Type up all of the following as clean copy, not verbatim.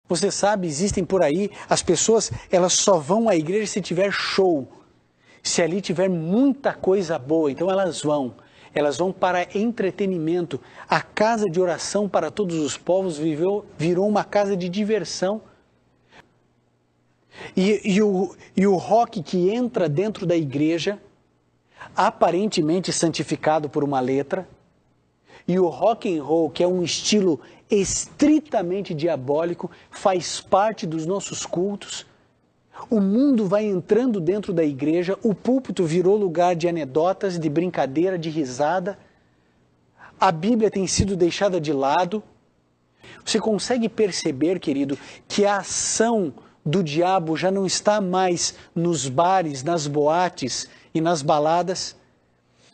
Você sabe, existem por aí, as pessoas, elas só vão à igreja se tiver show, se ali tiver muita coisa boa, então elas vão para entretenimento. A casa de oração para todos os povos virou uma casa de diversão. E o rock que entra dentro da igreja, aparentemente santificado por uma letra, e o rock and roll, que é um estilo estritamente diabólico, faz parte dos nossos cultos. O mundo vai entrando dentro da igreja, o púlpito virou lugar de anedotas, de brincadeira, de risada. A Bíblia tem sido deixada de lado. Você consegue perceber, querido, que a ação do diabo já não está mais nos bares, nas boates e nas baladas?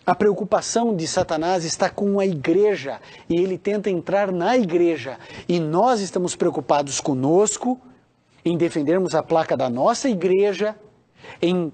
A preocupação de Satanás está com a igreja e ele tenta entrar na igreja. E nós estamos preocupados conosco, em defendermos a placa da nossa igreja, em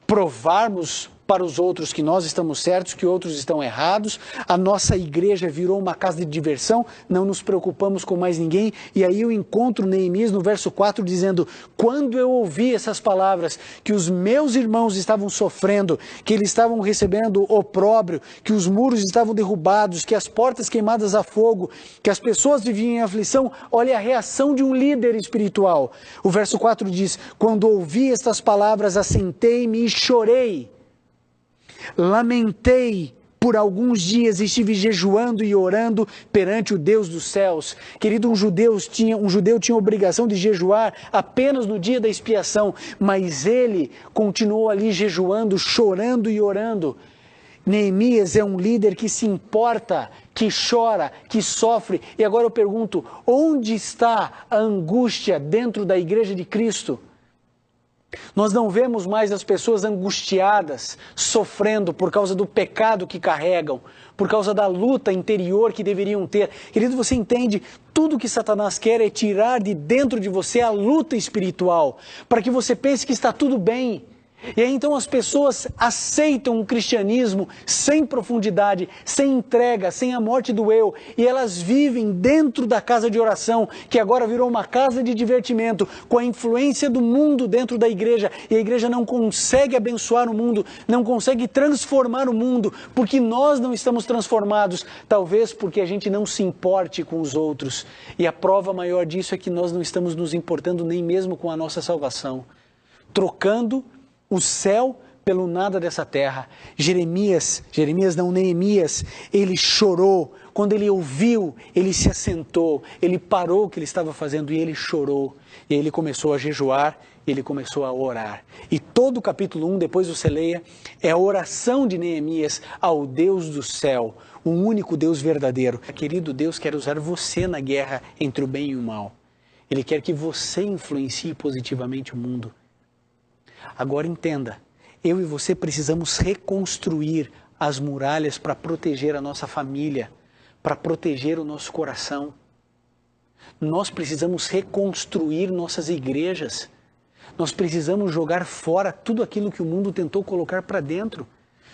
provarmos para os outros que nós estamos certos, que outros estão errados. A nossa igreja virou uma casa de diversão, não nos preocupamos com mais ninguém. E aí eu encontro Neemias no verso 4 dizendo: quando eu ouvi essas palavras, que os meus irmãos estavam sofrendo, que eles estavam recebendo opróbrio, que os muros estavam derrubados, que as portas queimadas a fogo, que as pessoas viviam em aflição, olha a reação de um líder espiritual. O verso 4 diz: quando ouvi estas palavras, assentei-me e chorei. Lamentei por alguns dias, estive jejuando e orando perante o Deus dos céus. Querido, um judeu tinha a obrigação de jejuar apenas no dia da expiação, mas ele continuou ali jejuando, chorando e orando. Neemias é um líder que se importa, que chora, que sofre. E agora eu pergunto, onde está a angústia dentro da igreja de Cristo? Nós não vemos mais as pessoas angustiadas, sofrendo por causa do pecado que carregam, por causa da luta interior que deveriam ter. Querido, você entende? Tudo que Satanás quer é tirar de dentro de você a luta espiritual, para que você pense que está tudo bem. E aí então as pessoas aceitam um cristianismo sem profundidade, sem entrega, sem a morte do eu, e elas vivem dentro da casa de oração, que agora virou uma casa de divertimento, com a influência do mundo dentro da igreja, e a igreja não consegue abençoar o mundo, não consegue transformar o mundo, porque nós não estamos transformados, talvez porque a gente não se importe com os outros, e a prova maior disso é que nós não estamos nos importando nem mesmo com a nossa salvação, trocando o céu pelo nada dessa terra. Neemias, ele chorou. Quando ele ouviu, ele se assentou, ele parou o que ele estava fazendo e ele chorou. E aí ele começou a jejuar, ele começou a orar. E todo o capítulo 1, depois você leia, é a oração de Neemias ao Deus do céu, o único Deus verdadeiro. Querido, Deus quer usar você na guerra entre o bem e o mal. Ele quer que você influencie positivamente o mundo. Agora entenda, eu e você precisamos reconstruir as muralhas para proteger a nossa família, para proteger o nosso coração. Nós precisamos reconstruir nossas igrejas. Nós precisamos jogar fora tudo aquilo que o mundo tentou colocar para dentro.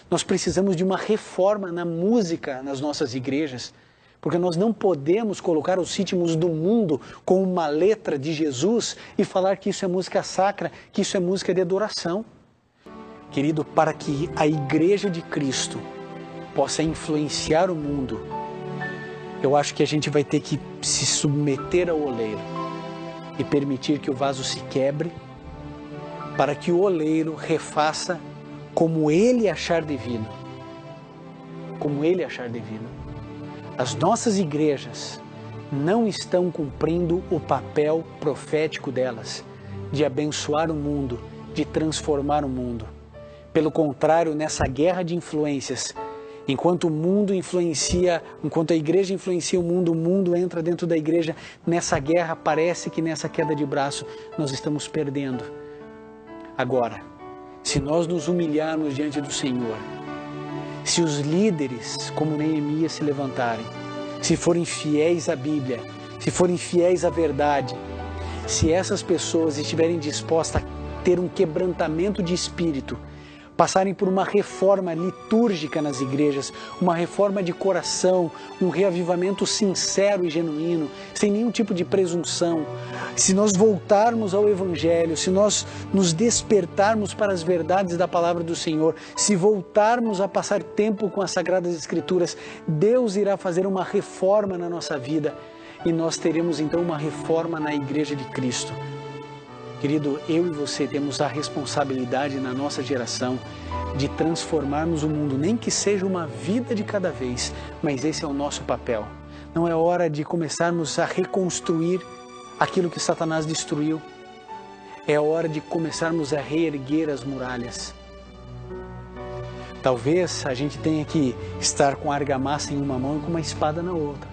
Nós precisamos de uma reforma na música nas nossas igrejas. Porque nós não podemos colocar os ritmos do mundo com uma letra de Jesus e falar que isso é música sacra, que isso é música de adoração. Querido, para que a igreja de Cristo possa influenciar o mundo, eu acho que a gente vai ter que se submeter ao oleiro e permitir que o vaso se quebre, para que o oleiro refaça como ele achar devido. Como ele achar devido. As nossas igrejas não estão cumprindo o papel profético delas, de abençoar o mundo, de transformar o mundo. Pelo contrário, nessa guerra de influências, enquanto a igreja influencia o mundo entra dentro da igreja, nessa guerra parece que nessa queda de braço nós estamos perdendo. Agora, se nós nos humilharmos diante do Senhor, se os líderes, como Neemias, se levantarem, se forem fiéis à Bíblia, se forem fiéis à verdade, se essas pessoas estiverem dispostas a ter um quebrantamento de espírito passarem por uma reforma litúrgica nas igrejas, uma reforma de coração, um reavivamento sincero e genuíno, sem nenhum tipo de presunção. Se nós voltarmos ao Evangelho, se nós nos despertarmos para as verdades da palavra do Senhor, se voltarmos a passar tempo com as Sagradas Escrituras, Deus irá fazer uma reforma na nossa vida e nós teremos então uma reforma na Igreja de Cristo. Querido, eu e você temos a responsabilidade na nossa geração de transformarmos o mundo, nem que seja uma vida de cada vez, mas esse é o nosso papel. Não é hora de começarmos a reconstruir aquilo que Satanás destruiu. É hora de começarmos a reerguer as muralhas. Talvez a gente tenha que estar com a argamassa em uma mão e com uma espada na outra.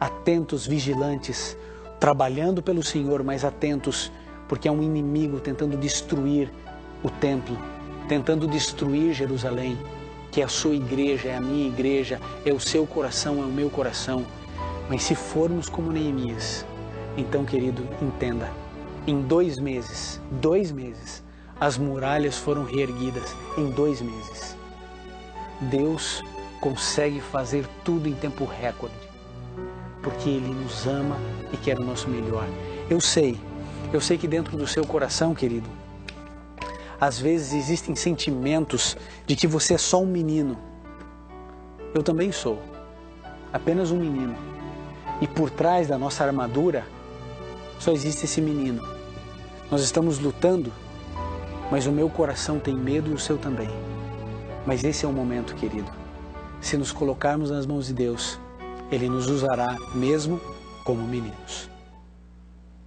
Atentos, vigilantes, trabalhando pelo Senhor, mas atentos, porque é um inimigo tentando destruir o templo, tentando destruir Jerusalém, que é a sua igreja, é a minha igreja, é o seu coração, é o meu coração. Mas se formos como Neemias, então, querido, entenda, em 2 meses, as muralhas foram reerguidas, em 2 meses. Deus consegue fazer tudo em tempo recorde, porque Ele nos ama e quer o nosso melhor. Eu sei que dentro do seu coração, querido, às vezes existem sentimentos de que você é só um menino. Eu também sou, apenas um menino. E por trás da nossa armadura, só existe esse menino. Nós estamos lutando, mas o meu coração tem medo e o seu também. Mas esse é o momento, querido. Se nos colocarmos nas mãos de Deus, Ele nos usará mesmo como meninos.